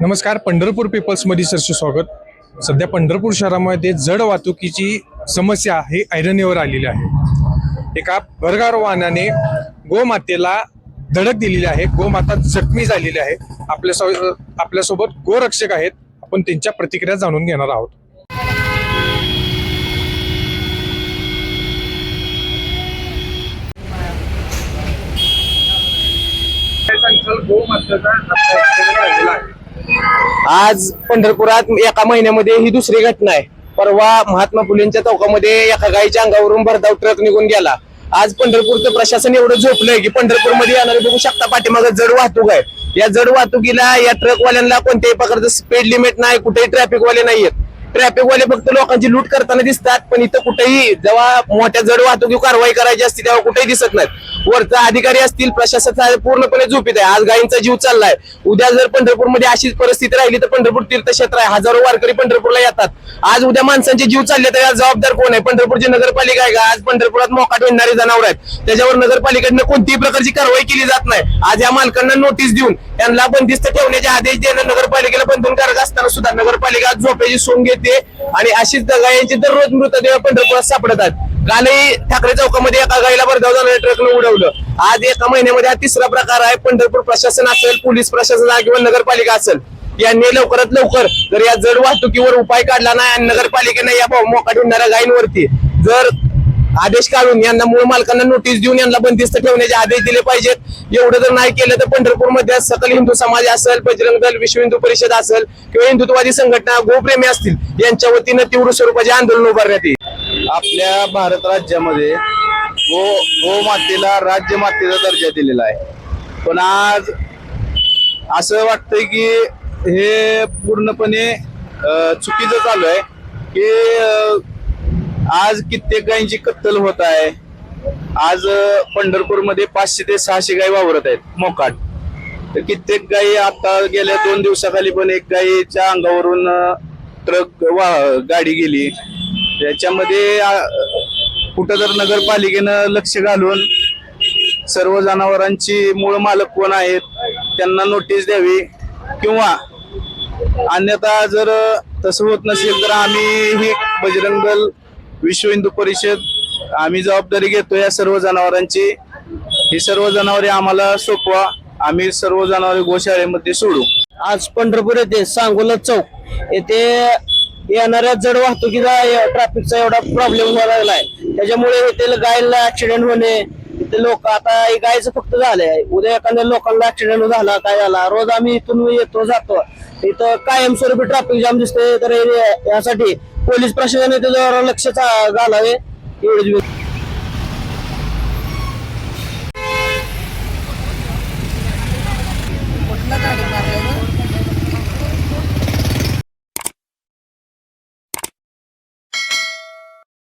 नमस्कार. पंढरपूर पेपर्समध्ये सरचे स्वागत. सध्या पंढरपूर शहरामध्ये जड वाहतुकीची समस्या ही ऐरणीवर आलेली आहे. एका भरधाव वाहनाने गोमातेला धडक दिलेली आहे. गोमाता जखमी झालेली आहे. आपल्यासोबत गोरक्षक आहेत. आपण त्यांच्या प्रतिक्रिया जाणून घेणार आहोत. आज पंढरपुरात एका महिन्यामध्ये ही दुसरी घटना आहे. परवा महात्मा फुलेंच्या चौकामध्ये एका गायीच्या अंगावरून भरधाव ट्रक निघून गेला. आज पंढरपूरचं प्रशासन एवढं झोपलंय की पंढरपूरमध्ये येणारे बघू शकता पाठीमागे जड वाहतूक आहे. या जड वाहतुकीला या ट्रकवाल्यांना कोणत्याही प्रकारचं स्पीड लिमिट नाही, कुठेही ट्रॅफिकवाले नाहीयेत. ट्रॅफिकवाले फक्त लोकांची लूट करताना दिसतात, पण इथं कुठेही जेव्हा मोठ्या जड वाहतुकी कारवाई करायची असते तेव्हा कुठेही दिसत नाहीत. वरचा अधिकारी असतील, प्रशासन पूर्णपणे झोपीत आहे. आज गायींचा जीव चाललाय. उद्या जर पंढरपूरमध्ये अशीच परिस्थिती राहिली तर पंढरपूर तीर्थक्षेत्र आहे. हजारो वारकरी पंढरपूरला येतात. आज उद्या माणसांचे जीव चालले तर याला जबाबदार कोण आहे? पंढरपूरची नगरपालिका आहे का? आज पंढरपुरात मोकाट विणणारी जनावर आहेत, त्याच्यावर नगरपालिकेने कोणतीही प्रकारची कारवाई केली जात नाही. आज या मालकांना नोटीस देऊन त्यांना बंदिस्त ठेवण्याचे आदेश देणं नगरपालिकेला बंधनकारक असताना सुद्धा नगरपालिका झोपेची सोंग घेते आणि अशीच गायींची दररोज मृतदेह पंढरपुरात सापडतात. कालही ठाकरे चौकामध्ये एका गायीला भरधाव झालेल्या ट्रकनं उडवलं. आज एका महिन्यामध्ये हा तिसरा प्रकार आहे. पंढरपूर प्रशासन असेल, पोलीस प्रशासन किंवा नगरपालिका असेल, यांनी लवकरात लवकर जर या जड वाहतुकीवर उपाय काढला नाही आणि नगरपालिकेने या मोकाट होणाऱ्या गायींवरती जर आदेश काढून यांना मूळ मालकांना नोटीस देऊन यांना बंदिस्त ठेवण्याचे आदेश दिले पाहिजेत. एवढं जर नाही केलं तर पंढरपूरमध्ये सकल हिंदू समाज असेल, बजरंग दल, विश्व हिंदू परिषद असेल किंवा हिंदुत्ववादी संघटना, गोप्रेमी असतील, यांच्या वतीनं तीव्र स्वरूपाचे आंदोलन उभारण्यात येईल. आपल्या भारत राज्यामध्ये गोमातेला राज्यमातेचा दर्जा दिलेला आहे. पण आज असं वाटतंय की हे पूर्णपणे चुकीचं चालू आहे की आज कित्येक गायींची कत्तल होत आहे. आज पंढरपूरमध्ये 500 ते 600 गायी वावरत आहेत मोकाट. तर कित्येक गायी आता गेल्या 2 दिवसाखाली पण एक गायीच्या अंगावरून गाडी गेली. त्याच्यामध्ये कुठं जर नगरपालिकेनं लक्ष घालून सर्व जनावरांची मूळ मालक कोण आहेत त्यांना नोटीस द्यावी, किंवा अन्यथा जर तसं होत नसेल तर आम्ही ही बजरंग दल, विश्व हिंदू परिषद आम्ही जबाबदारी घेतो या सर्व जनावरांची. ही सर्व जनावरे आम्हाला सोपवा, आम्ही सर्व जनावरे गोशाळेमध्ये सोडू. आज पंढरपूर येथे सांगोला चौक येथे येणाऱ्या जड वाहतुकीचा ट्रॅफिकचा एवढा प्रॉब्लेम व्हायला लागलाय. त्याच्यामुळे येथे गायला ऍक्सिडेंट होणे, इथे लोक आता गायचं फक्त झालंय. उद्या एखाद्या लोकांना ऍक्सिडेंट झाला, काय झाला, रोज आम्ही इथून येतो जातो, इथं कायमस्वरूपी ट्रॅफिक जाम दिसते. तर यासाठी पोलीस प्रशासनाने त्याच्यावर लक्ष घालावे एवढीच.